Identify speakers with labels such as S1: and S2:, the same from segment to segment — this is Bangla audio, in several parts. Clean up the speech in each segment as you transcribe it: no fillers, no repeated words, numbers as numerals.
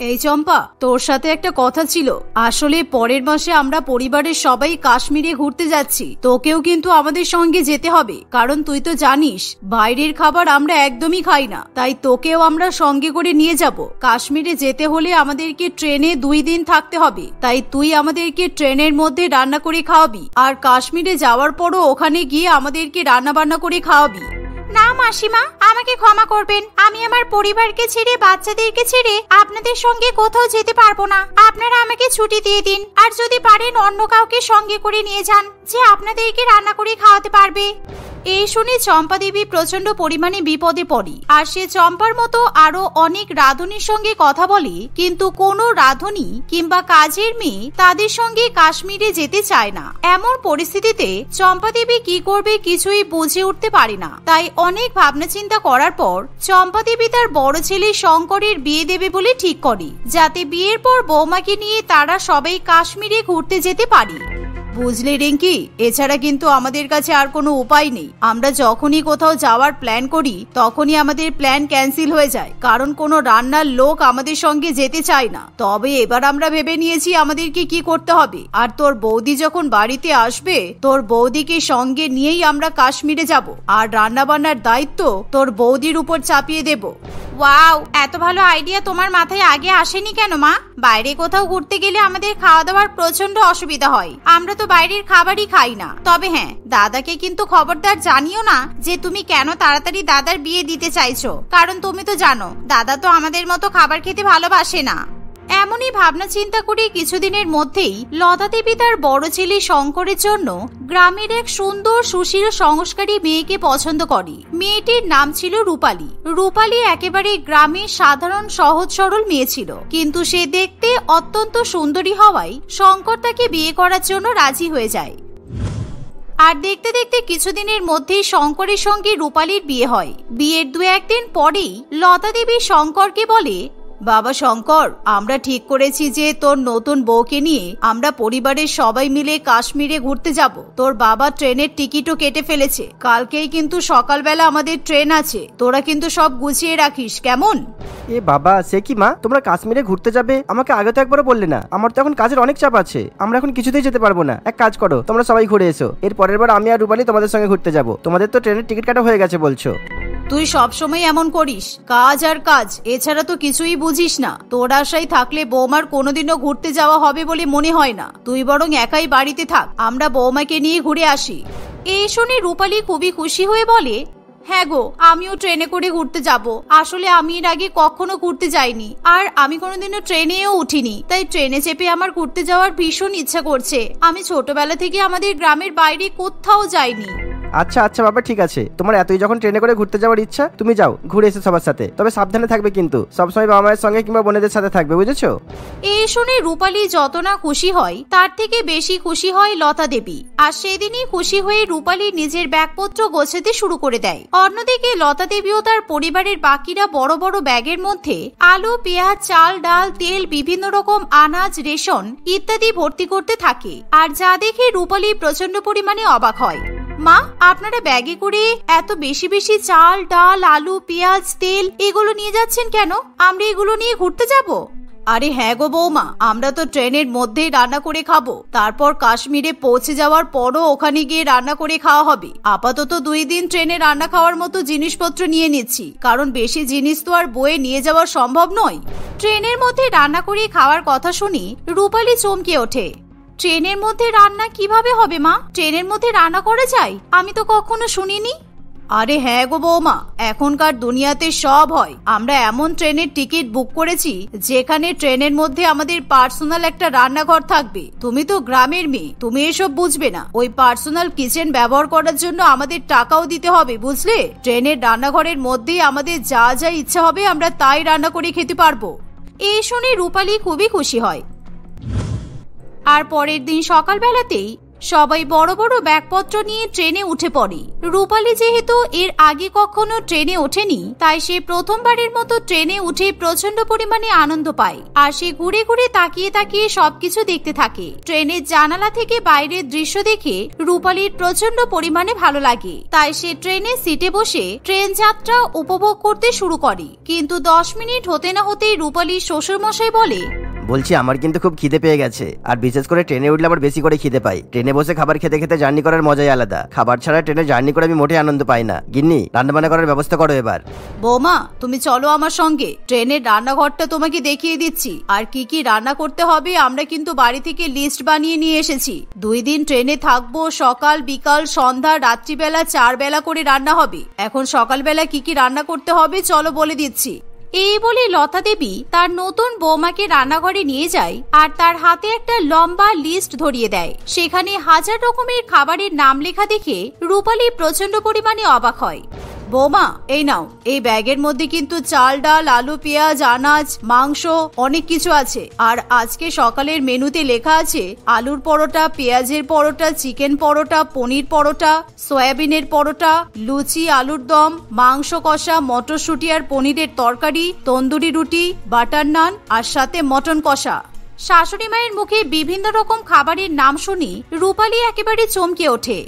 S1: এই চম্পা, তোর সাথে একটা কথা ছিল। আসলে পরের মাসে আমরা পরিবারের সবাই কাশ্মীরে ঘুরতে যাচ্ছি। তোকেও কিন্তু আমাদের সঙ্গে যেতে হবে, কারণ তুই তো জানিস বাইরের খাবার আমরা একদমই খাই না। তাই তোকেও আমরা সঙ্গে করে নিয়ে যাব। কাশ্মীরে যেতে হলে আমাদেরকে ট্রেনে 2 দিন থাকতে হবে, তাই তুই আমাদেরকে ট্রেনের মধ্যে রান্না করে খাওয়াবি, আর কাশ্মীরে যাওয়ার পরও ওখানে গিয়ে আমাদেরকে রান্না বান্না করে খাওয়াবি।
S2: না মাসিমা, আমাকে ক্ষমা করবেন। আমি আমার পরিবারকে ছেড়ে, বাচ্চাদেরকে ছেড়ে আপনাদের সঙ্গে কোথাও যেতে পারবো না। আপনারা আমাকে ছুটি দিয়ে দিন, আর যদি পারেন অন্য কাউকে সঙ্গে করে নিয়ে যান, যে আপনাদেরকে রান্না করে খাওয়াতে পারবে। এই শুনে চম্পা দেবী প্রচন্ড পরিমাণে বিপদে পড়ে, আর সে চম্পার মতো আরো অনেক রাঁধুনির সঙ্গে কথা বলে, কিন্তু কোনো রাঁধুনি কিংবা কাজের মেয়ে তাদের সঙ্গে কাশ্মীরে যেতে চায় না। এমন পরিস্থিতিতে চম্পা দেবী কি করবে কিছুই বুঝে উঠতে পারে না। তাই অনেক ভাবনা চিন্তা করার পর চম্পা দেবী তার বড় ছেলে শঙ্করের বিয়ে দেবে বলে ঠিক করে, যাতে বিয়ের পর বৌমাকে নিয়ে তারা সবাই কাশ্মীরে ঘুরতে যেতে পারে। বুঝলি রিঙ্কি, এছাড়া কিন্তু আমাদের কাছে আর কোনো উপায় নেই। আমরা যখনই কোথাও যাওয়ার প্ল্যান করি তখনই আমাদের প্ল্যান ক্যান্সেল হয়ে যায়, কারণ কোনো রান্নার লোক আমাদের সঙ্গে যেতে চায় না। তবে এবার আমরা ভেবে নিয়েছি আমাদেরকে কি করতে হবে, আর তোর বৌদি যখন বাড়িতে আসবে তোর বৌদিকে সঙ্গে নিয়েই আমরা কাশ্মীরে যাব, আর রান্না বান্নার দায়িত্ব তোর বৌদির উপর চাপিয়ে দেব। ওয়াও, এত ভালো আইডিয়া তোমার মাথায় আগে আসেনি কেন মা? বাইরে কোথাও ঘুরতে গেলে আমাদের খাওয়া দাওয়ার প্রচন্ড অসুবিধা হয়। আমরা তো বাইরের খাবারই খাই না। তবে হ্যাঁ, দাদাকে কিন্তু খবরদার জানিও না যে তুমি কেন তাড়াতাড়ি দাদার বিয়ে দিতে চাইছো, কারণ তুমি তো জানো দাদা তো আমাদের মতো খাবার খেতে ভালোবাসে না। এমনই ভাবনা চিন্তা করে কিছুদিনের মধ্যেই লতা দেবী তার বড় ছেলে শঙ্করের জন্য গ্রামের এক সুন্দর সুশীল সংস্কারী মেয়েকে পছন্দ করে। মেয়েটির নাম ছিল রূপালী। রূপালী একেবারে গ্রামের সাধারণ সহজ সরল মেয়ে ছিল, কিন্তু সে দেখতে অত্যন্ত সুন্দরী হওয়ায় শঙ্কর তাকে বিয়ে করার জন্য রাজি হয়ে যায়। আর দেখতে দেখতে কিছুদিনের মধ্যেই শঙ্করের সঙ্গে রূপালীর বিয়ে হয়। বিয়ের 2-1 দিন পরেই লতা দেবী শঙ্করকে বলে, বাবা শঙ্কর, আমরা ঠিক করেছি যে তোর নতুন বউকে নিয়ে আমরা পরিবারের সবাই মিলে কাশ্মীরে ঘুরতে যাব। তোর বাবা ট্রেনের টিকিটও কেটে ফেলেছে। কালকেই কিন্তু সকালবেলা আমাদের ট্রেন আছে। তোরা কিন্তু সব গুছিয়ে রাখিস, কেমন?
S3: এ বাবা, সে কি মা, তোমরা কাশ্মীরে ঘুরতে যাবে? আমাকে আগে তো একবারও বললে না। আমার তো এখন কাজের অনেক চাপ আছে, আমরা এখন কিছুতেই যেতে পারবো না। এক কাজ করো, তোমরা সবাই ঘুরে এসো। এর পরের বার আমি আর রূপালী তোমাদের সঙ্গে ঘুরতে যাব। তোমাদের তো ট্রেনের টিকিট কাটা হয়ে গেছে বলছো।
S1: তুই সবসময় এমন করিস, কাজ আর কাজ, এছাড়া তো কিছুই বুঝিস না। তোর আশাই থাকলে বৌমার কোনোদিনও ঘুরতে যাওয়া হবে বলে মনে হয় না। তুই বরং একাই বাড়িতে থাক, আমরা বৌমাকে নিয়ে ঘুরে আসি। এই শুনে রূপালী খুবই খুশি হয়ে বলে, হ্যাঁ গো, আমিও ট্রেনে করে ঘুরতে যাব। আসলে আমি এর আগে কখনো ঘুরতে যাইনি, আর আমি কোনোদিনও ট্রেনেও উঠিনি। তাই ট্রেনে চেপে আমার ঘুরতে যাওয়ার ভীষণ ইচ্ছা করছে। আমি ছোটবেলা থেকে আমাদের গ্রামের বাইরে কোথাও যাইনি।
S3: আচ্ছা আচ্ছা বাবা, ঠিক আছে। তোমার এতই যখন ট্রেনে করে ঘুরতে যাওয়ার ইচ্ছা, তুমি যাও, ঘুরে এসো সবার সাথে। তবে সাবধানে থাকবে কিন্তু, সবসময় বাবা মায়ের সঙ্গে কিংবা বোনেদের সাথে থাকবে, বুঝেছো?
S1: এই শুনে রূপালী যত না খুশি হয় তার থেকে বেশি খুশি হয় লতা দেবী। আর সেদিনই খুশি হয়ে রূপালী নিজের ব্যাগপত্র গোছাতে শুরু করে দেয়। অন্যদিকে লতা দেবীও তার পরিবারের বাকিরা বড় বড় ব্যাগের মধ্যে আলু, পেঁয়াজ, চাল, ডাল, তেল, বিভিন্ন রকম আনাজ, রেশন ইত্যাদি ভর্তি করতে থাকে। আর যা দেখে রূপালী প্রচন্ড পরিমাণে অবাক হয়। মা, আপনারা ব্যাগে করে এত বেশি বেশি চাল, ডাল, আলু, পেঁয়াজ, তেল এগুলো নিয়ে যাচ্ছেন কেন? আমরা এগুলো নিয়ে ঘুরতে যাব? আরে হ্যাঁ গো বৌমা, আমরা তো ট্রেনের মধ্যেই রান্না করে খাবো। তারপর কাশ্মীরে পৌঁছে যাওয়ার পরও ওখানে গিয়ে রান্না করে খাওয়া হবে। আপাতত 2 দিন ট্রেনে রান্না খাওয়ার মতো জিনিসপত্র নিয়ে নিচ্ছি, কারণ বেশি জিনিস তো আর বয়ে নিয়ে যাওয়া সম্ভব নয়। ট্রেনের মধ্যে রান্না করে খাওয়ার কথা শুনি রূপালী চমকে ওঠে। ট্রেনের মধ্যে রান্না কিভাবে হবে মা? ট্রেনের মধ্যে রান্না করা যায়? আমি তো কখনো শুনিনি। আরে হ্যাঁ গো বৌমা, এখনকার দুনিয়াতে সব হয়। আমরা এমন ট্রেনের টিকিট বুক করেছি যেখানে ট্রেনের মধ্যে আমাদের পার্সোনাল একটা রান্নাঘর থাকবে। তুমি তো গ্রামের মেয়ে, তুমি এসব বুঝবে না। ওই পার্সোনাল কিচেন ব্যবহার করার জন্য আমাদের টাকাও দিতে হবে, বুঝলে? ট্রেনের রান্নাঘরের মধ্যেই আমাদের যা যা ইচ্ছা হবে আমরা তাই রান্না করে খেতে পারবো। এই শুনে রূপালী খুবই খুশি হয়। আর পরের দিন সকালবেলাতেই সবাই বড় বড় ব্যাগপত্র নিয়ে ট্রেনে উঠে পড়ে। রূপালী যেহেতু এর আগে কখনো ট্রেনে ওঠেনি, তাই সে প্রথমবারের মতো ট্রেনে উঠে প্রচন্ড পরিমাণে আনন্দ পায়। আর সে ঘুরে ঘুরে তাকিয়ে তাকিয়ে সবকিছু দেখতে থাকে। ট্রেনের জানালা থেকে বাইরের দৃশ্য দেখে রূপালীর প্রচন্ড পরিমাণে ভালো লাগে, তাই সে ট্রেনের সিটে বসে ট্রেন যাত্রা উপভোগ করতে শুরু করে। কিন্তু 10 মিনিট হতে না হতেই রূপালীর শ্বশুরমশাই বলে,
S3: বলছি আমার কিন্তু খুব খিদে পেয়ে গেছে, আর বিশেষ করে ট্রেনে উঠলে আবার বেশি করে খিদে পাই। ট্রেনে বসে খাবার খেতে খেতে জার্নি করার মজাই আলাদা। খাবার ছাড়া ট্রেনে জার্নি করে আমি মোটেই আনন্দ পাই না। গিন্নি, রান্নাবান্না করার ব্যবস্থা করো এবার।
S1: বৌমা, তুমি চলো আমার সঙ্গে, ট্রেনের রান্নাঘরটা তোমাকে দেখিয়ে দিচ্ছি। আর কি কি রান্না করতে হবে আমরা কিন্তু বাড়ি থেকে লিস্ট বানিয়ে নিয়ে এসেছি। 2 দিন ট্রেনে থাকবো, সকাল বিকাল সন্ধ্যা রাত্রিবেলা 4 বেলা করে রান্না হবে। এখন সকালবেলা কি কি রান্না করতে হবে চলো বলে দিচ্ছি। এই বলে লতা দেবী তার নতুন বৌমাকে রান্নাঘরে নিয়ে যায় আর তার হাতে একটা লম্বা লিস্ট ধরিয়ে দেয়। সেখানে 1000 রকমের খাবারের নাম লেখা দেখে রূপালী প্রচন্ড পরিমাণে অবাক হয়। বৌমা, এই নাও, এই ব্যাগের মধ্যে কিন্তু চাল ডাল আলু পেঁয়াজ আনাজ মাংস অনেক কিছু আছে। আর আজকে সকালের মেনুতে লেখা আছে আলুর পরোটা, পেঁয়াজের পরোটা, চিকেন পরোটা, পনির পরোটা, সয়াবিনের পরোটা, লুচি, আলুর দম, মাংস কষা, মটরশুঁটি আর পনিরের তরকারি, তন্দুরি রুটি, বাটার নান আর সাথে মটন কষা। শাশুড়ি মায়ের মুখে বিভিন্ন রকম খাবারের নাম শুনি রূপালী একেবারে চমকে ওঠে।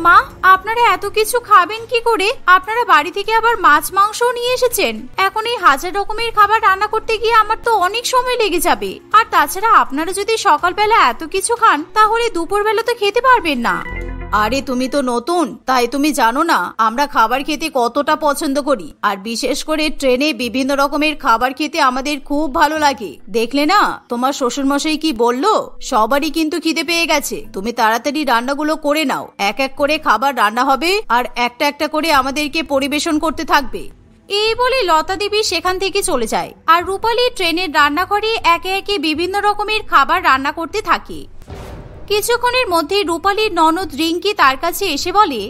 S1: মা, আপনারা এত কিছু খাবেন কি করে? আপনারা বাড়ি থেকে আবার মাছ মাংসও নিয়ে এসেছেন। এখন এই 1000 রকমের খাবার রান্না করতে গিয়ে আমার তো অনেক সময় লেগে যাবে। আর তাছাড়া আপনারা যদি সকালবেলা এত কিছু খান তাহলে দুপুরবেলা তো খেতে পারবেন না। আরে তুমি তো নতুন, তাই তুমি জানো না আমরা খাবার খেতে কতটা পছন্দ করি। আর বিশেষ করে ট্রেনে বিভিন্ন রকমের খাবার খেতে আমাদের খুব ভালো লাগে। দেখলে না তোমার শ্বশুরমশাই কি বললো? সবারই কিন্তু খিদে পেয়ে গেছে। তুমি তাড়াতাড়ি রান্নাগুলো করে নাও। এক এক করে খাবার রান্না হবে আর একটা একটা করে আমাদেরকে পরিবেশন করতে থাকবে। এই বলে লতা দেবী সেখান থেকে চলে যায় আর রূপালী ট্রেনের রান্নাঘরে একে একে বিভিন্ন রকমের খাবার রান্না করতে থাকে। কিছুক্ষণের মধ্যে রূপালীর ননদ রিঙ্কি তার কাছে এসে বলে,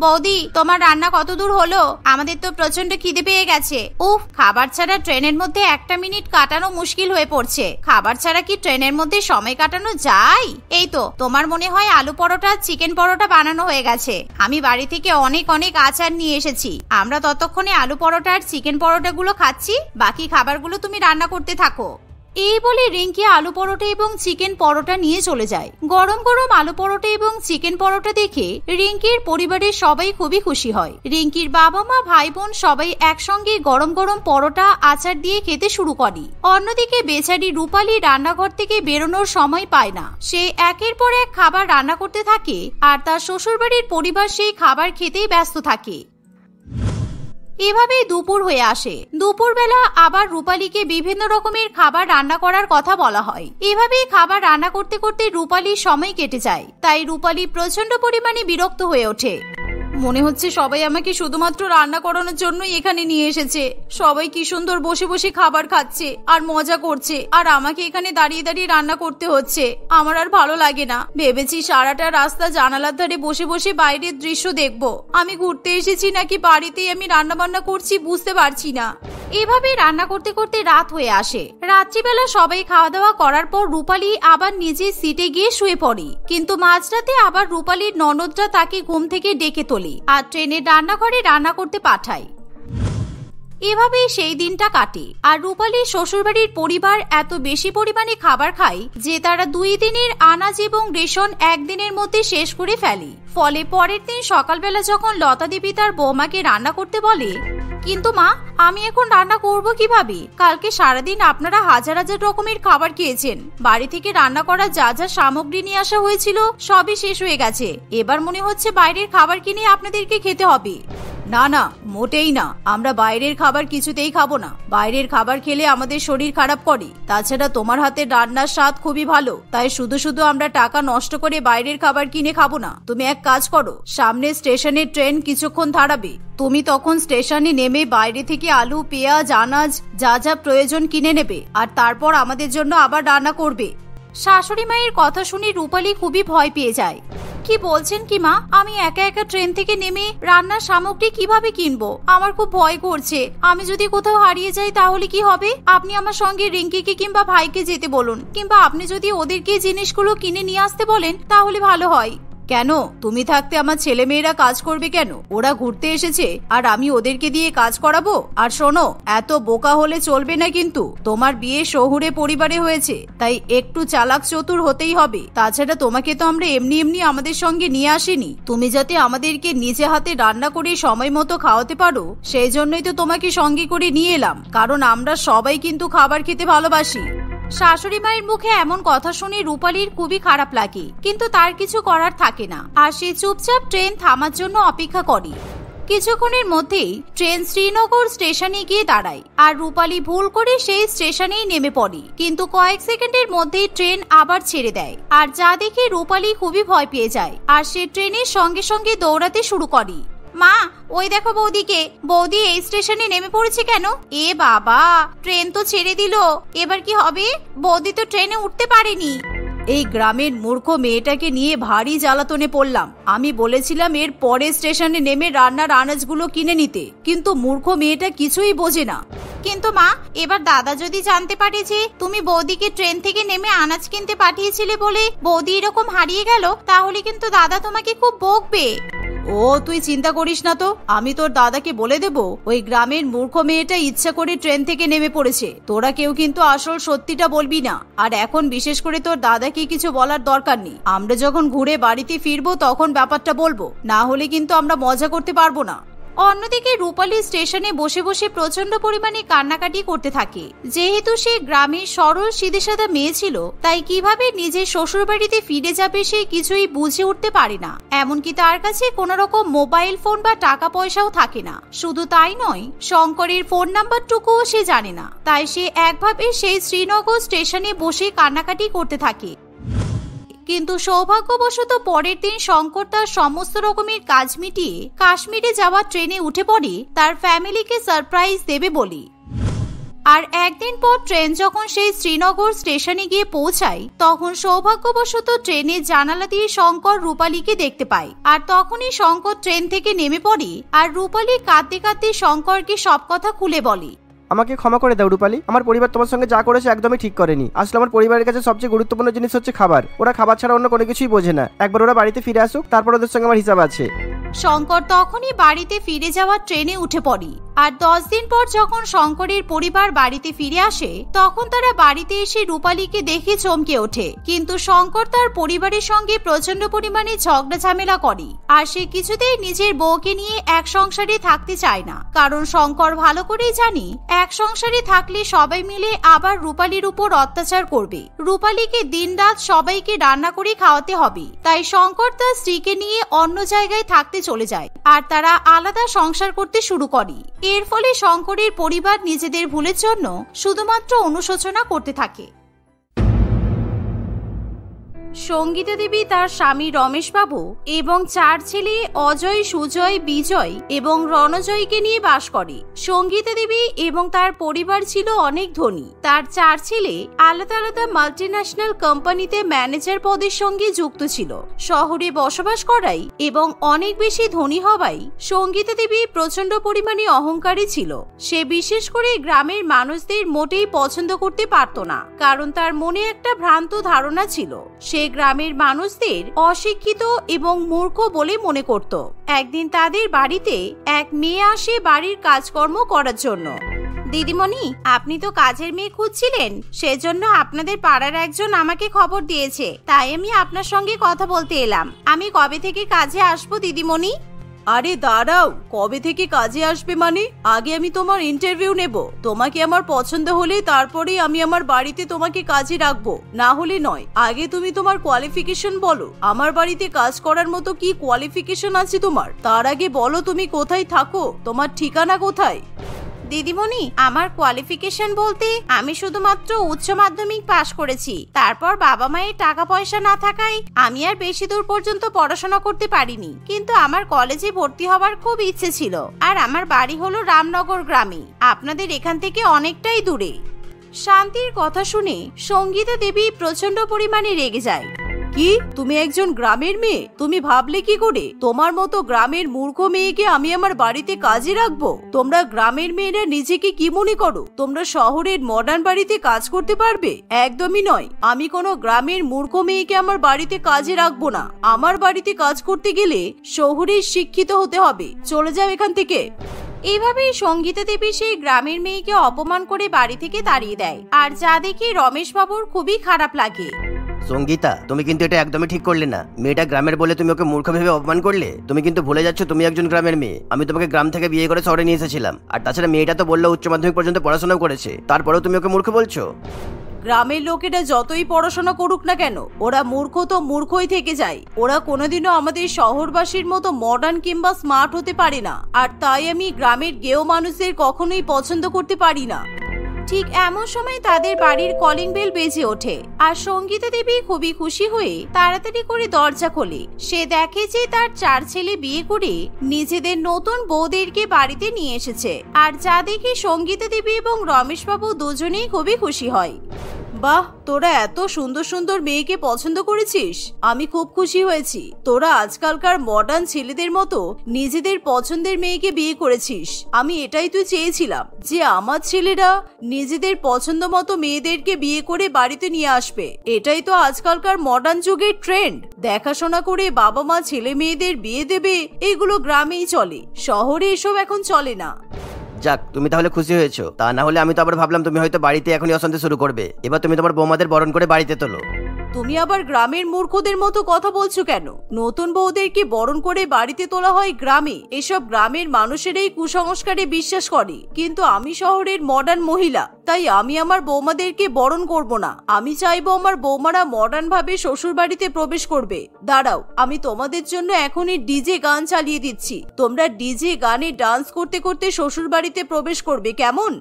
S1: বৌদি, তোমার রান্না কত দূর হলো? আমাদের তো প্রচন্ড খিদে পেয়ে গেছে। উফ, খাবার ছাড়া ট্রেনের মধ্যে 1 মিনিট কাটানো মুশকিল হয়ে পড়ছে। খাবার ছাড়া কি ট্রেনের মধ্যে সময় কাটানো যায়? এই তো তোমার মনে হয় আলু পরোটা চিকেন পরোটা বানানো হয়ে গেছে। আমি বাড়ি থেকে অনেক অনেক আচার নিয়ে এসেছি। আমরা ততক্ষণে আলু পরোটা আর চিকেন পরোটা গুলো খাচ্ছি। বাকি খাবারগুলো তুমি রান্না করতে থাকো। এই বলে রিঙ্কি আলু পরোটা এবং চিকেন পরোটা নিয়ে চলে যায়। গরম গরম আলু পরোটা এবং চিকেন পরোটা দেখে রিঙ্কির পরিবারের সবাই খুবই খুশি হয়। রিঙ্কির বাবা মা ভাই বোন সবাই একসঙ্গে গরম গরম পরোটা আচার দিয়ে খেতে শুরু করে। অন্যদিকে বেচারি রূপালী রান্নাঘর থেকে বেরোনোর সময় পায় না। সে একের পর এক খাবার রান্না করতে থাকে আর তার শ্বশুরবাড়ির পরিবার সেই খাবার খেতেই ব্যস্ত থাকে। এভাবেই দুপুর হয়ে আসে। দুপুরবেলা আবার রূপালীকে বিভিন্ন রকমের খাবার রান্না করার কথা বলা হয়। এভাবেই খাবার রান্না করতে করতে রূপালীর সময় কেটে যায়। তাই রূপালী প্রচন্ড পরিমাণে বিরক্ত হয়ে ওঠে। মনে হচ্ছে সবাই আমাকে শুধুমাত্র রান্না করানোর জন্যই এখানে নিয়ে এসেছে। সবাই কি সুন্দর বসে বসে খাবার খাচ্ছে আর মজা করছে, আর আমাকে এখানে দাঁড়িয়ে দাঁড়িয়ে রান্না করতে হচ্ছে। আমার আর ভালো লাগে না। ভেবেছি সারাটা রাস্তা জানালার ধারে বসে বসে বাইরের দৃশ্য দেখবো। আমি ঘুরতে এসেছি নাকি বাড়িতেই আমি রান্না বান্না করছি বুঝতে পারছি না। এভাবে রান্না করতে করতে রাত হয়ে আসে। রাত্রিবেলা সবাই খাওয়া দাওয়া করার পর রূপালী আবার নিজের সিটে গিয়ে শুয়ে পড়ে। কিন্তু মাঝরাতে আবার রূপালীর ননদরা তাকে ঘুম থেকে ডেকে তোলে আর ট্রেনের রান্নাঘরে রান্না করতে পাঠায়। এভাবেই সেই দিনটা কাটে। আর রূপালীর শ্বশুরবাড়ির পরিবার এত বেশি পরিমাণে খাবার খায় যে তারা 2 দিনের আনাজ এবং রেশন একদিনের মধ্যে শেষ করে ফেলে। ফলে পরের দিন সকালবেলা যখন লতা দেবী তার বৌমাকে রান্না করতে বলে, কিন্তু মা, আমি এখন রান্না করব কিভাবে? কালকে সারাদিন আপনারা হাজার হাজার রকমের খাবার খেয়েছেন। বাড়ি থেকে রান্না করা যা যা সামগ্রী নিয়ে আসা হয়েছিল সবই শেষ হয়ে গেছে। এবার মনে হচ্ছে বাইরের খাবার কিনে আপনাদেরকে খেতে হবে। না না, মোটেই না। আমরা বাইরের খাবার কিছুতেই খাবো না। বাইরের খাবার খেলে আমাদের শরীর খারাপ করে। তাছাড়া তোমার হাতের রান্নার স্বাদ খুবই ভালো। তাই শুধু শুধু আমরা টাকা নষ্ট করে বাইরের খাবার কিনে খাবো না। তুমি এক কাজ করো, সামনে স্টেশনে ট্রেন কিছুক্ষণ দাঁড়াবে। তুমি তখন স্টেশনে নেমে বাইরে থেকে আলু পেঁয়াজ আনাজ যা যা প্রয়োজন কিনে নেবে আর তারপর আমাদের জন্য আবার রান্না করবে। শাশুড়ি মায়ের কথা শুনে রূপালী খুবই ভয় পেয়ে যায়। কি বলছেন কি মা? আমি একা একা ট্রেন থেকে নেমে রান্নার সামগ্রী কিভাবে কিনবো? আমার খুব ভয় করছে। আমি যদি কোথাও হারিয়ে যাই তাহলে কি হবে? আপনি আমার সঙ্গে রিঙ্কিকে কিংবা ভাইকে যেতে বলুন, কিংবা আপনি যদি ওদেরকে জিনিসগুলো কিনে নিয়ে আসতে বলেন তাহলে ভালো হয়। কেন তুমি থাকতে আমার ছেলে মেয়েরা কাজ করবে কেন? ওরা ঘুরতে এসেছে আর আমি ওদেরকে দিয়ে কাজ করাবো? আর শোনো, এত বোকা হলে চলবে না কিন্তু। তোমার বিয়ে শহুরে পরিবারে হয়েছে, তাই একটু চালাক চতুর হতেই হবে। তাছাড়া তোমাকে তো আমরা এমনি এমনি আমাদের সঙ্গে নিয়ে আসিনি। তুমি যাতে আমাদেরকে নিজে হাতে রান্না করে সময় মতো খাওয়াতে পারো, সেই জন্যই তো তোমাকে সঙ্গে করে নিয়ে এলাম, কারণ আমরা সবাই কিন্তু খাবার খেতে ভালোবাসি। শাশুড়ি মায়ের মুখে এমন কথা শুনে রূপালীর খুবই খারাপ লাগে, কিন্তু তার কিছু করার থাকে না, আর সে চুপচাপ ট্রেন থামার জন্য অপেক্ষা করে। কিছুক্ষণের মধ্যেই ট্রেন শ্রীনগর স্টেশনে গিয়ে দাঁড়ায়, আর রূপালী ভুল করে সেই স্টেশনেই নেমে পড়ে। কিন্তু কয়েক সেকেন্ডের মধ্যেই ট্রেন আবার ছেড়ে দেয়, আর যা দেখে রূপালী খুবই ভয় পেয়ে যায়, আর সে ট্রেনের সঙ্গে সঙ্গে দৌড়াতে শুরু করে। মা, ওই দেখো বৌদিকে। বৌদি এই স্টেশনে নেমে পড়েছে কেন? এ বাবা, ট্রেন তো ছেড়ে দিল, এবার কি হবে? বৌদি তো ট্রেনে উঠতে পারেনি। এই গ্রামের মূর্খ মেয়েটাকে নিয়ে ভারী জ্বালাতনে পড়লাম। আমি বলেছিলাম এর পরে স্টেশনে নেমে রান্নার আনাজগুলো কিনে নিতে, কিন্তু মূর্খ মেয়েটা কিছুই বোঝে না। কিন্তু মা, এবার দাদা যদি জানতে পারে যে তুমি বৌদিকে ট্রেন থেকে নেমে আনাজ কিনতে পাঠিয়েছিলে বলে বৌদি এরকম হারিয়ে গেল, তাহলে কিন্তু দাদা তোমাকে খুব বকবে। ও তুই চিন্তা করিস না তো, আমি তোর দাদাকে বলে দেব ওই গ্রামের মূর্খ মেয়েটা ইচ্ছা করে ট্রেন থেকে নেমে পড়েছে। তোরা কেউ কিন্তু আসল সত্যিটা বলবি না, আর এখন বিশেষ করে তোর দাদাকে কিছু বলার দরকার নেই। আমরা যখন ঘুরে বাড়িতে ফিরবো তখন ব্যাপারটা বলবো, না হলে কিন্তু আমরা মজা করতে পারবো না। অন্যদিকে রূপালী স্টেশনে বসে বসে প্রচন্ড পরিমাণে কান্নাকাটি করতে থাকে। যেহেতু সে গ্রামের সরল সিধেসাদা মেয়ে ছিল, তাই কিভাবে নিজের শ্বশুর বাড়িতে ফিরে যাবে সে কিছুই বুঝে উঠতে পারে না। এমনকি তার কাছে কোন রকম মোবাইল ফোন বা টাকা পয়সাও থাকে না। শুধু তাই নয়, শঙ্করের ফোন নাম্বারটুকুও সে জানে না। তাই সে একভাবে সেই শ্রীনগর স্টেশনে বসে কান্নাকাটি করতে থাকে। কিন্তু সৌভাগ্যবশত পরের দিন শঙ্কর তার সমস্ত রকমের কাজ মিটিয়ে কাশ্মীরে যাওয়ার ট্রেনে উঠে পড়ে তার ফ্যামিলিকে সারপ্রাইজ দেবে বলে। আর একদিন পর ট্রেন যখন সেই শ্রীনগর স্টেশনে গিয়ে পৌঁছায়, তখন সৌভাগ্যবশত ট্রেনের জানালা দিয়ে শঙ্কর রূপালীকে দেখতে পায়। আর তখনই শঙ্কর ট্রেন থেকে নেমে পড়ে, আর রূপালী কাঁদতে কাঁদতে শঙ্করকে সব কথা খুলে বলে।
S3: আমাকে ক্ষমা করে দাও রূপালী, আমার পরিবার তোমার সঙ্গে যা করেছে একদমই ঠিক করেনি। আসলে আমার পরিবারের কাছে সবচেয়ে গুরুত্বপূর্ণ জিনিস হচ্ছে খাবার। ওরা খাবার ছাড়া অন্য কোনো কিছুই বোঝে না। একবার ওরা বাড়িতে ফিরে আসুক, তারপর ওদের সঙ্গে আমার হিসাব আছে।
S1: শঙ্কর তখনই বাড়িতে ফিরে যাওয়ার ট্রেনে উঠে পড়ে। আর 10 দিন পর যখন শঙ্করের পরিবার বাড়িতে ফিরে আসে, তখন তারা বাড়িতে এসে রূপালীকে দেখে চমকে ওঠে। কিন্তু শঙ্কর তার পরিবারের সঙ্গে প্রচন্ড পরিমাণে ঝগড়া ঝামেলা করে, আর সে কিছুতেই নিজের বউকে নিয়ে এক সংসারে থাকতে চায় না। কারণ শঙ্কর ভালো করেই জানি, এক সংসারে থাকলে সবাই মিলে আবার রূপালীর উপর অত্যাচার করবে। রূপালীকে দিনরাত সবাইকে রান্না করে খাওয়াতে হবে। তাই শঙ্কর তার স্ত্রীকে নিয়ে অন্য জায়গায় থাকতে চলে যায়, আর তারা আলাদা সংসার করতে শুরু করে। এর ফলে শঙ্করের পরিবার নিজেদের ভুলের জন্য শুধুমাত্র অনুশোচনা করতে থাকে। সঙ্গীতা দেবী তার স্বামী রমেশ বাবু এবং 4 ছেলে অজয়, সুজয়, বিজয় এবং রণজয়কে নিয়ে বাস করে। সঙ্গীতা দেবী এবং তার পরিবার ছিল অনেক ধনী। তার 4 ছেলে আলাদা আলাদা মাল্টিন্যাশনাল কোম্পানিতে ম্যানেজার পদের সঙ্গে যুক্ত ছিল। শহরে বসবাস করাই এবং অনেক বেশি ধনী হওয়াই সঙ্গীতা দেবী প্রচন্ড পরিমাণে অহংকারী ছিল। সে বিশেষ করে গ্রামের মানুষদের মোটেই পছন্দ করতে পারত না, কারণ তার মনে একটা ভ্রান্ত ধারণা ছিল সে গ্রামের মানুষদের অশিক্ষিত এবং মূর্খ বলে মনে করত। একদিন তাদের বাড়িতে এক মেয়ে আসে বাড়ির কাজকর্ম করার জন্য। দিদিমণি, আপনি তো কাজের মেয়ে খুঁজছিলেন, সেজন্য আপনাদের পাড়ার একজন আমাকে খবর দিয়েছে, তাই আমি আপনার সঙ্গে কথা বলতে এলাম। আমি কবে থেকে কাজে আসবো দিদিমণি? আরে দাঁড়াও, কবে থেকে কাজে আসবে মানে? আগে আমি তোমার ইন্টারভিউ নেব। তোমাকে আমার পছন্দ হলে তারপরে আমি আমার বাড়িতে তোমাকে কাজে রাখবো, না হলে নয়। আগে তুমি তোমার কোয়ালিফিকেশন বলো। আমার বাড়িতে কাজ করার মতো কি কোয়ালিফিকেশন আছে তোমার? তার আগে বলো তুমি কোথায় থাকো, তোমার ঠিকানা কোথায়? দিদিমণি, আমার কোয়ালিফিকেশন বলতে আমি শুধুমাত্র উচ্চ মাধ্যমিক পাশ করেছি। তারপর বাবা মায়ের টাকা পয়সা না থাকায় আমি আর বেশি দূর পর্যন্ত পড়াশোনা করতে পারিনি। কিন্তু আমার কলেজে ভর্তি হওয়ার খুব ইচ্ছে ছিল। আর আমার বাড়ি হলো রামনগর গ্রামে, আপনাদের এখান থেকে অনেকটাই দূরে। শান্তির কথা শুনে সঙ্গীতা দেবী প্রচন্ড পরিমাণে রেগে যায়। কি তুমি একজন গ্রামের মেয়ে? তুমি ভাবলে কি করে তোমার মতো গ্রামের মূর্খ মেয়েকে আমি আমার বাড়িতে কাজে রাখবো? তোমরা গ্রামের মেয়েরা নিজেকে কি মনে করো তোমরা শহরের মডার্ন বাড়িতে কাজ করতে পারবে? একদমই নয়। আমি কোনো গ্রামের মূর্খ মেয়েকে আমার বাড়িতে কাজে রাখবো না। আমার বাড়িতে কাজ করতে গেলে শহরের শিক্ষিত হতে হবে। চলে যাও এখান থেকে।
S2: এভাবেই সঙ্গীতা দেবী সেই গ্রামের মেয়েকে অপমান করে বাড়ি থেকে তাড়িয়ে দেয়। আর যা দেখে রমেশ বাবুর খুবই খারাপ লাগে।
S3: সঙ্গীতা, তুমি কিন্তু এটা একদমই ঠিক করলে না। মেয়েটা গ্রামের বলে তুমি ওকে মূর্খ ভেবে অপমান করলে। তুমি কিন্তু ভুলে যাচ্ছ তুমি একজন গ্রামের মেয়ে। আমি তোমাকে গ্রাম থেকে বিয়ে করে শহরে নিয়ে এসেছিলাম। আর তাছাড়া মেয়েটা তো বললো উচ্চ মাধ্যমিক পর্যন্ত পড়াশোনা করেছে, তারপরেও তুমি ওকে মূর্খ বলছো।
S1: গ্রামের লোকেরা যতই পড়াশোনা করুক না কেন, ওরা মূর্খ তো মূর্খই থেকে যায়। ওরা কোনোদিনও আমাদের শহরবাসীর মতো মডার্ন কিংবা স্মার্ট হতে পারে না। আর তাই আমি গ্রামের গেও মানুষদের কখনোই পছন্দ করতে পারি না।
S2: ঠিক এমন সময় তাদের বাড়ির কলিং বেল বেজে ওঠে। আর সঙ্গীতা দেবী খুবই খুশি হয়ে তাড়াতাড়ি করে দরজা খোলে। সে দেখে যে তার 4 ছেলে বিয়ে করে নিজেদের নতুন বউদেরকে বাড়িতে নিয়ে এসেছে। আর যা দেখে সঙ্গীতা দেবী এবং রমেশ বাবু দুজনেই খুবই খুশি হয়।
S1: বাহ, তোরা এত সুন্দর সুন্দর মেয়েকে পছন্দ করেছিস। আমি খুব খুশি হয়েছি। তোরা আজকালকার মডার্ন ছেলেদের মতো নিজেদের পছন্দের মেয়েকে বিয়ে করেছিস। আমি এটাই তো চেয়েছিলাম যে আমার ছেলেরা নিজেদের পছন্দ মতো মেয়েদেরকে বিয়ে করে বাড়িতে নিয়ে আসবে। এটাই তো আজকালকার মডার্ন যুগের ট্রেন্ড। দেখাশোনা করে বাবা মা ছেলে মেয়েদের বিয়ে দেবে, এগুলো গ্রামেই চলে, শহরে এসব এখন চলে না।
S3: যাক, তুমি তাহলে খুশি হয়েছো। তা না হলে আমি তো আবার ভাবলাম তুমি হয়তো বাড়িতে এখনই অশান্তি শুরু করবে। এবার তুমি তোমার বৌমাদের বরণ করে বাড়িতে তোলো।
S1: তুমি আবার গ্রামের মূর্খদের মতো কথা বলছো কেন? নতুন বউদেরকে বরণ করে বাড়িতে তোলা হয় গ্রামে। এসব গ্রামের মানুষেরাই কুসংস্কারে বিশ্বাস করে। কিন্তু আমি শহরের মডার্ন মহিলা, তাই আমি আমার বৌমাদেরকে বরণ করব না। আমি চাইবো আমার বৌমারা মডার্ন ভাবে শ্বশুর বাড়িতে প্রবেশ করবে। দাঁড়াও, আমি তোমাদের জন্য এখনই ডিজে গান চালিয়ে দিচ্ছি। তোমরা ডিজে গানে ডান্স করতে করতে শ্বশুর বাড়িতে প্রবেশ করবে, কেমন?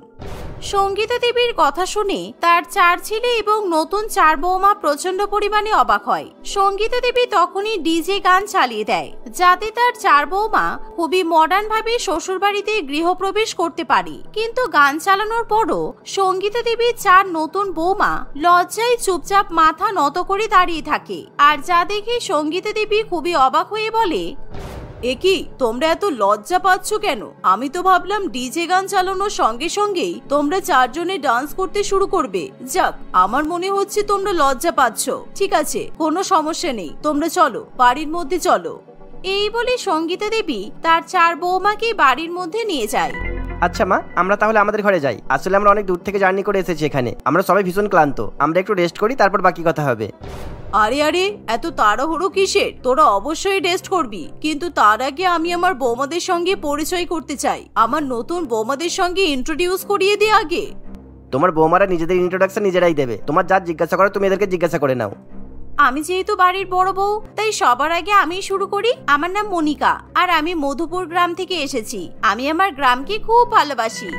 S2: সঙ্গীতা দেবীর কথা শুনে তার 4 ছেলে এবং নতুন 4 বৌমা প্রচন্ড পরিমাণে অবাক হয়। সঙ্গীতা দেবী তখনই ডিজে গান চালিয়ে দেয় যাতে তার 4 বৌমা খুবই মডার্ন ভাবে শ্বশুর বাড়িতে গৃহপ্রবেশ করতে পারে। কিন্তু গান চালানোর পরও সঙ্গীতা দেবীর 4 নতুন বৌমা লজ্জায় চুপচাপ মাথা নত করে দাঁড়িয়ে থাকে। আর যা দেখে সঙ্গীতা দেবী খুবই অবাক হয়ে বলে,
S1: একি তোমরা এত লজ্জা পাচ্ছ কেন? আমি তো ভাবলাম ডিজে গান চালানোর সঙ্গে সঙ্গেই তোমরা 4 জনে ডান্স করতে শুরু করবে। যাক, আমার মনে হচ্ছে তোমরা লজ্জা পাচ্ছ। ঠিক আছে, কোনো সমস্যা নেই, তোমরা চলো, বাড়ির মধ্যে চলো।
S2: এই বলে সঙ্গীতা দেবী তার 4 বৌমাকে বাড়ির মধ্যে নিয়ে যায়।
S3: আচ্ছা মা, আমরা তাহলে আমাদের ঘরে যাই। আসলে আমরা অনেক দূর থেকে জার্নি করে এসেছি এখানে। আমরা সবাই ভীষণ ক্লান্ত। আমরা একটু রেস্ট করি, তারপর বাকি কথা হবে।
S1: আরে আরে, এত তাড়াহুড়ো কিসের? তোরা অবশ্যই রেস্ট করবি, কিন্তু তার আগে আমি আমার বৌমাদের সঙ্গে পরিচয় করতে চাই। আমার নতুন বৌমাদের সঙ্গে ইন্ট্রোডিউস করিয়ে দে আগে।
S3: তোমার বৌমারা নিজেদের ইন্ট্রোডাকশন নিজেরাই দেবে। তোমার যা জিজ্ঞাসা করো তুমি এদেরকে জিজ্ঞাসা করে নাও।
S2: আমি যেহেতু বাড়ির বড় বউ, তাই সবার আগে আমি শুরু করি। আমার নাম মনিকা, আর আমি মধুপুর গ্রাম থেকে এসেছি। আমি আমার গ্রামকে খুব ভালোবাসি।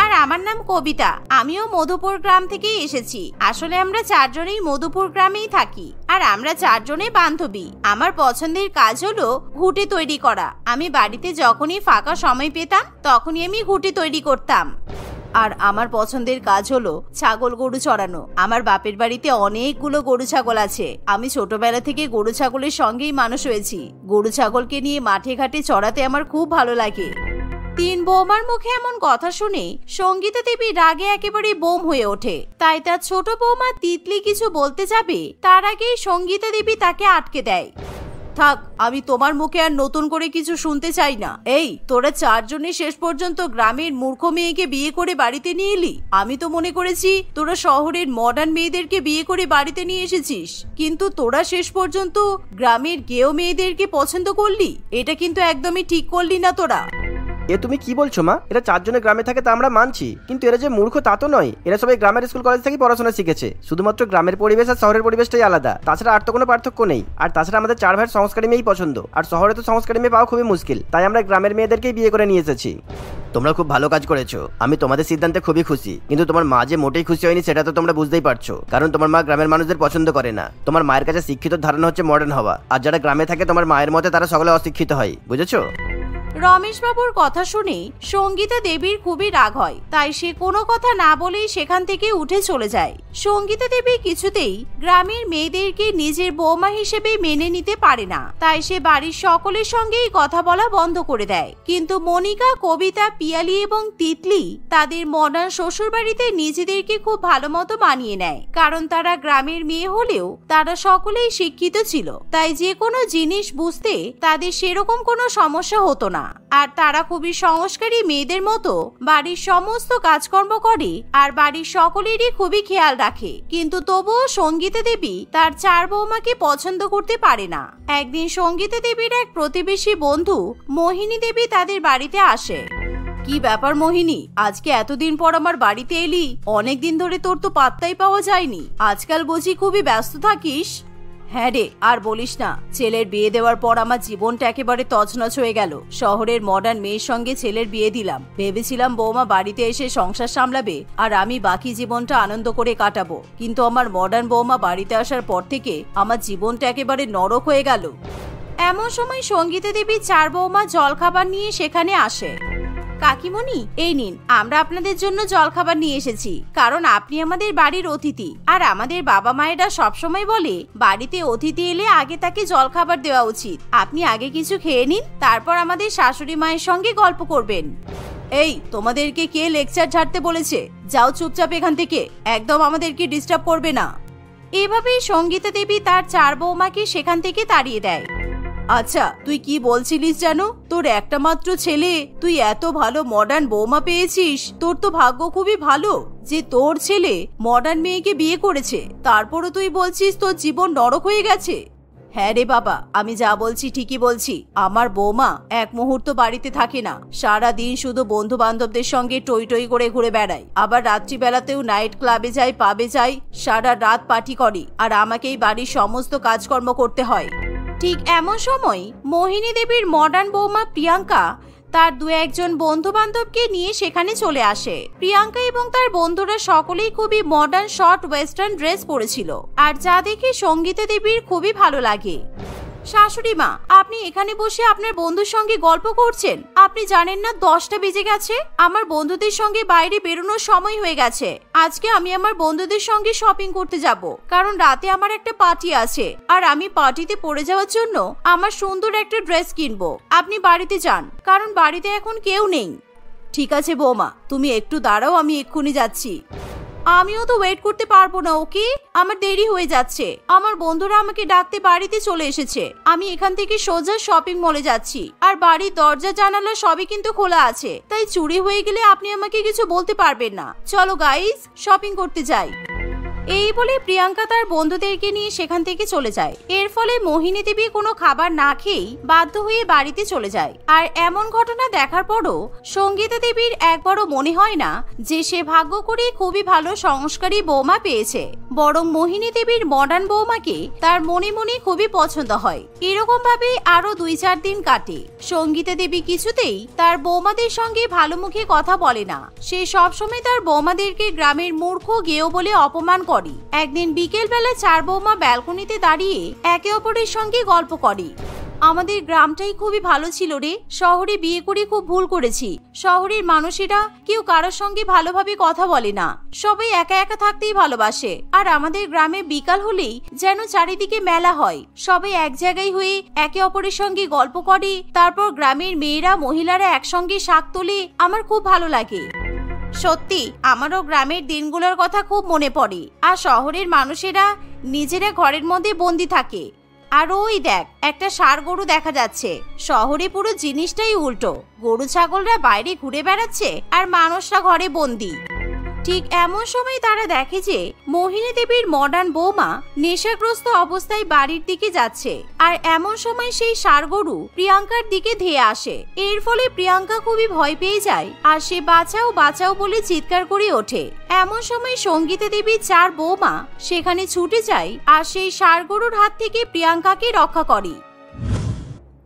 S2: আর আমার নাম কবিতা, আমিও মধুপুর গ্রাম থেকেই এসেছি। আসলে আমরা 4 জনেই মধুপুর গ্রামেই থাকি, আর আমরা 4 জনে বান্ধবী। আমার পছন্দের কাজ হলো ঘুঁটে তৈরি করা। আমি বাড়িতে যখনই ফাঁকা সময় পেতাম তখনই আমি ঘুঁটে তৈরি করতাম।
S1: আর আমার পছন্দের কাজ হলো ছাগল গরু চড়ানো। আমার বাপের বাড়িতে অনেকগুলো গরু ছাগল আছে। আমি ছোটবেলা থেকে গরু ছাগলের সঙ্গেই মানুষ হয়েছি। গরু ছাগলকে নিয়ে মাঠে ঘাটে চড়াতে আমার খুব ভালো লাগে।
S2: 3 বৌমার মুখে এমন কথা শুনে সঙ্গীতা দেবী রাগে একেবারে বোম হয়ে ওঠে। তাই তার ছোট বৌমা তিতলি কিছু বলতে যাবে, তার আগেই সঙ্গীতা দেবী তাকে আটকে দেয়।
S1: থাক, আমি তোমার মুখে আর নতুন করে কিছু শুনতে চাই না। এই, তোরা 4 জনে শেষ পর্যন্ত গ্রামের মূর্খ মেয়েকে বিয়ে করে বাড়িতে নিয়ে এলি। আমি তো মনে করেছি তোরা শহরের মডার্ন মেয়েদেরকে বিয়ে করে বাড়িতে নিয়ে এসেছিস, কিন্তু তোরা শেষ পর্যন্ত গ্রামের গেও মেয়েদেরকে পছন্দ করলি। এটা কিন্তু একদমই ঠিক করলি না তোরা।
S3: এ তুমি কি বলছো মা? এরা 4 জনে গ্রামে থাকে তা আমরা মানছি, কিন্তু এরা যে মূর্খ তা তো নয়। এরা সবাই গ্রামের স্কুল কলেজ থেকে পড়াশোনা শিখেছে। শুধুমাত্র গ্রামের পরিবেশ আর শহরের পরিবেশটাই আলাদা, তাছাড়া আর তো কোনো পার্থক্য নেই। আর তাছাড়া আমাদের 4 ভাইয়ের সংস্কারী মেয়েই পছন্দ, আর শহরে তো সংস্কারী মেয়ে পাওয়া খুবই মুশকিল। তাই আমরা গ্রামের মেয়েদেরকেই বিয়ে করে নিয়ে এসেছি। তোমরা খুব ভালো কাজ করেছো, আমি তোমাদের সিদ্ধান্তে খুবই খুশি। কিন্তু তোমার মা যে মোটেই খুশি হয়নি সেটা তো তোমরা বুঝতেই পারছো, কারণ তোমার মা গ্রামের মানুষদের পছন্দ করে না। তোমার মায়ের কাছে শিক্ষিত ধারণা হচ্ছে মডার্ন হওয়া, আর যারা গ্রামে থাকে তোমার মায়ের মতে তারা সকলে অশিক্ষিত হয়, বুঝেছো?
S1: রমেশবাবুর কথা শুনে সঙ্গীতা দেবীর খুবই রাগ হয়, তাই সে কোনো কথা না বলেই সেখান থেকে উঠে চলে যায়। সঙ্গীতা দেবী কিছুতেই গ্রামের মেয়েদেরকে নিজের বৌমা হিসেবে মেনে নিতে পারে না, তাই সে বাড়ির সকলের সঙ্গেই কথা বলা বন্ধ করে দেয়। কিন্তু মনিকা, কবিতা, পিয়ালি এবং তিতলি তাদের মডার্ন শ্বশুর বাড়িতে নিজেদেরকে খুব ভালো মতো মানিয়ে নেয়, কারণ তারা গ্রামের মেয়ে হলেও তারা সকলেই শিক্ষিত ছিল, তাই যে কোনো জিনিস বুঝতে তাদের সেরকম কোনো সমস্যা হতো না। আর তারা খুবই সংস্কারী মেয়েদের মতো বাড়ির সমস্ত কাজকর্ম করে আর বাড়ির সকলেরই খুবই খেয়াল রাখে। কিন্তু তবুও সঙ্গীতা দেবী তার 4 বৌমাকে পছন্দ করতে পারে না। একদিন সঙ্গীতা দেবীর এক প্রতিবেশী বন্ধু মোহিনী দেবী তাদের বাড়িতে আসে। কি ব্যাপার মোহিনী, আজকে এতদিন পর আমার বাড়িতে এলি? অনেকদিন ধরে তোর তো পাত্তাই পাওয়া যায়নি। আজকাল বুঝি খুবই ব্যস্ত থাকিস? হ্যাঁ রে, আর বলিস না, ছেলের বিয়ে দেওয়ার পর আমার জীবনটা একেবারে তছনছ হয়ে গেল। শহরের মডার্ন মেয়ের সঙ্গে ছেলের বিয়ে দিলাম, ভেবেছিলাম বৌমা বাড়িতে এসে সংসার সামলাবে আর আমি বাকি জীবনটা আনন্দ করে কাটাবো, কিন্তু আমার মডার্ন বৌমা বাড়িতে আসার পর থেকে আমার জীবনটা একেবারে নরক হয়ে গেল। এমন সময় সঙ্গীতা দেবী 4 বৌমা জলখাবার নিয়ে সেখানে আসে। কাকিমণি, এই নিন, আমরা আপনাদের জন্য জলখাবার নিয়ে এসেছি, কারণ আপনি আমাদের বাড়ির অতিথি। আর আমাদের বাবা মায়েরা সবসময় বলে বাড়িতে অতিথি এলে আগে তাকে জলখাবার দেওয়া উচিত। আপনি আগে কিছু খেয়ে নিন, তারপর আমাদের শাশুড়ি মায়ের সঙ্গে গল্প করবেন। এই, তোমাদেরকে কে লেকচার ঝাড়তে বলেছে? যাও চুপচাপ এখান থেকে, একদম আমাদেরকে ডিস্টার্ব করবে না। এভাবেই সঙ্গীতা দেবী তার 4 বৌমাকে সেখান থেকে তাড়িয়ে দেয়। আচ্ছা, তুই কি বলছিলিস জানো? তোর একটা মাত্র ছেলে, তুই এত ভালো মডার্ন বৌমা পেয়েছিস। তোর তো ভাগ্য খুবই ভালো যে তোর ছেলে মডার্ন মেয়েকে বিয়ে করেছে, তারপরও তুই বলছিস তোর জীবন নরক হয়ে গেছে। হ্যাঁ রে বাবা, আমি যা বলছি ঠিকই বলছি। আমার বৌমা এক মুহূর্ত বাড়িতে থাকে না, সারা দিন শুধু বন্ধু বান্ধবদের সঙ্গে টই টই করে ঘুরে বেড়ায়, আবার রাত্রিবেলাতেও নাইট ক্লাবে যায়, পাবে যায়, সারা রাত পার্টি করে, আর আমাকেই বাড়ির সমস্ত কাজকর্ম করতে হয়। ঠিক এমন সময় মোহিনী দেবীর মডার্ন বৌমা প্রিয়াঙ্কা তার 2-1 বন্ধু বান্ধবকে নিয়ে সেখানে চলে আসে। প্রিয়াঙ্কা এবং তার বন্ধুরা সকলেই খুবই মডার্ন শর্ট ওয়েস্টার্ন ড্রেস পরেছিল, আর যা দেখে সঙ্গীতা দেবীর খুবই ভালো লাগে। শাশুড়ি মা, আপনি এখানে বসে আপনার বন্ধুর সঙ্গে গল্প করছেন? আপনি জানেন না 10টা বেজে গেছে? আমার বন্ধুদের সঙ্গে বাইরে বেরোনোর সময় হয়ে গেছে। আজকে আমি আমার বন্ধুদের সঙ্গে শপিং করতে যাব, কারণ রাতে আমার একটা পার্টি আছে, আর আমি পার্টিতে পরে যাওয়ার জন্য আমার সুন্দর একটা ড্রেস কিনবো। আপনি বাড়িতে যান, কারণ বাড়িতে এখন কেউ নেই। ঠিক আছে বৌমা, তুমি একটু দাঁড়াও, আমি এক্ষুনি যাচ্ছি। আমিও তো ওয়েট করতে পারবো না, ওকে? আমার দেরি হয়ে যাচ্ছে। আমার বন্ধুরা আমাকে ডাকতে বাড়িতে চলে এসেছে। আমি এখান থেকে সোজা শপিং মলে যাচ্ছি, আর বাড়ির দরজা জানালা সবই কিন্তু খোলা আছে, তাই চুরি হয়ে গেলে আপনি আমাকে কিছু বলতে পারবেন না। চলো গাইস, শপিং করতে যাই। এই বলে প্রিয়াঙ্কা তার বন্ধুদেরকে নিয়ে সেখান থেকে চলে যায়। এর ফলে মোহিনী দেবী কোনো খাবার না খেয়েই বাধ্য হয়ে বাড়িতে চলে যায়। আর এমন ঘটনা দেখার পরও সঙ্গীতা দেবীর একবারও মনে হয় না যে সে ভাগ্য করে খুবই ভালো সংস্কারী বৌমা পেয়েছে, বরং মোহিনী দেবীর মডার্ন বৌমাকে তার মনে মনে খুবই পছন্দ হয়। এরকম ভাবে আরো 2-4 দিন কাটে। সঙ্গীতা দেবী কিছুতেই তার বৌমাদের সঙ্গে ভালো মুখে কথা বলে না। সে সবসময় তার বৌমাদেরকে গ্রামের মূর্খ গেও বলে অপমান করে। একদিন বিকেল বেলা 4 বৌমা ব্যালকনিতে দাঁড়িয়ে একে অপরের সঙ্গে গল্প করে। আমাদের গ্রামটাই খুবই ভালো ছিল রে, শহরে বিয়ে করে খুব ভুল করেছি। শহরের মানুষেরা কেউ কারোর সঙ্গে ভালোভাবে কথা বলে না, সবাই একা একা থাকতেই ভালোবাসে। আর আমাদের গ্রামে বিকাল হলেই যেন চারিদিকে মেলা হয়, সবাই এক জায়গায় হয়ে একে অপরের সঙ্গে গল্প করে, তারপর গ্রামের মেয়েরা মহিলারা একসঙ্গে শাক তোলে। আমার খুব ভালো লাগে। সত্যি আমারও গ্রামের দিনগুলোর কথা খুব মনে পড়ে। আর শহরের মানুষেরা নিজেরা ঘরের মধ্যে বন্দি থাকে। আর ওই দেখ, একটা ষাঁড় গরু দেখা যাচ্ছে। শহরে পুরো জিনিসটাই উল্টো, গরু ছাগলরা বাইরে ঘুরে বেড়াচ্ছে আর মানুষরা ঘরে বন্দি। ঠিক এমন সময় তারা দেখে যে মোহিনী দেবীর মডার্ন বৌমা নেশাগ্রস্ত অবস্থায় বাড়ির দিকে যাচ্ছে। আর এমন সময় সেই ষাঁড় গরু প্রিয়াঙ্কার দিকে ধেয়ে আসে। এর ফলে প্রিয়াঙ্কা খুবই ভয় পেয়ে যায়, আর সে বাঁচাও বাঁচাও বলে চিৎকার করে ওঠে। এমন সময় সঙ্গীতা দেবীর 4 বৌমা সেখানে ছুটে যায় আর সেই ষাঁড় গরুর হাত থেকে প্রিয়াঙ্কাকে রক্ষা করে।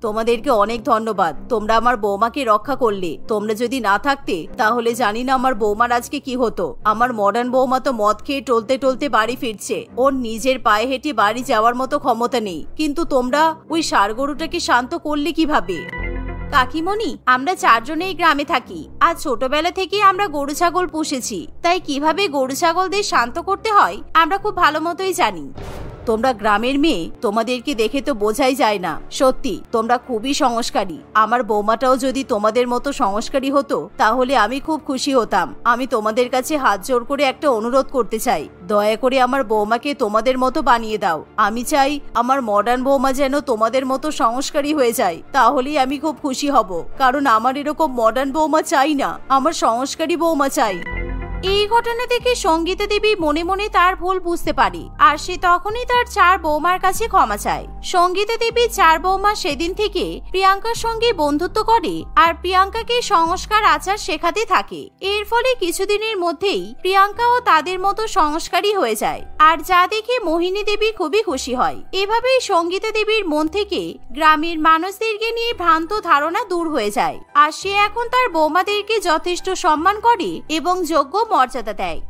S1: তোমাদেরকে অনেক ধন্যবাদ, তোমরা আমার বৌমাকে রক্ষা করলে। তোমরা যদি না থাকতে তাহলে জানি না আমার বৌমার আজকে কি হতো। আমার মডার্ন বৌমা তো মদ খেয়ে টলতে টলতে বাড়ি ফিরছে, ওর নিজের পায়ে হেঁটে বাড়ি যাওয়ার মতো ক্ষমতা নেই। কিন্তু তোমরা ওই ষাঁড় গরুটাকে শান্ত করলে কিভাবে? কাকিমণি, আমরা 4 জনেই গ্রামে থাকি আর ছোটবেলা থেকে আমরা গরু ছাগল পুষেছি, তাই কিভাবে গরু ছাগলদের শান্ত করতে হয় আমরা খুব ভালো মতোই জানি। তোমরা গ্রামের মেয়ে, তোমাদেরকে দেখে তো বোঝাই যায় না। সত্যি তোমরা খুবই সংস্কারী। আমার বৌমাটাও যদি তোমাদের মতো সংস্কারী হতো তাহলে আমি খুব খুশি হতাম। আমি তোমাদের কাছে হাত জোড় করে একটা অনুরোধ করতে চাই, দয়া করে আমার বৌমাকে তোমাদের মতো বানিয়ে দাও। আমি চাই আমার মডার্ন বৌমা যেন তোমাদের মতো সংস্কারী হয়ে যায়, তাহলেই আমি খুব খুশি হব। কারণ আমার এরকম মডার্ন বৌমা চাই না, আমার সংস্কারী বৌমা চাই। এই ঘটনা থেকে সঙ্গীতা দেবী মনে মনে তার ভুল বুঝতে পারে আর সে তখনই তার 4 বৌমার কাছে ক্ষমা চায়। সঙ্গীতা দেবী 4 বৌমা সেদিন থেকে প্রিয়াঙ্কার সঙ্গে বন্ধুত্ব করে আর প্রিয়াঙ্কাকে সংস্কার আচার শেখাতে থাকে। এর ফলে কিছুদিনের মধ্যেই প্রিয়াঙ্কাও তাদের মতো সংস্কারী হয়ে যায় আর যা দেখে মোহিনী দেবী খুবই খুশি হয়। এভাবেই সঙ্গীতা দেবীর মন থেকে গ্রামের মানুষদেরকে নিয়ে ভ্রান্ত ধারণা দূর হয়ে যায় আর সে এখন তার বৌমাদেরকে যথেষ্ট সম্মান করে এবং যোগ্য মর্যাদা দেয়।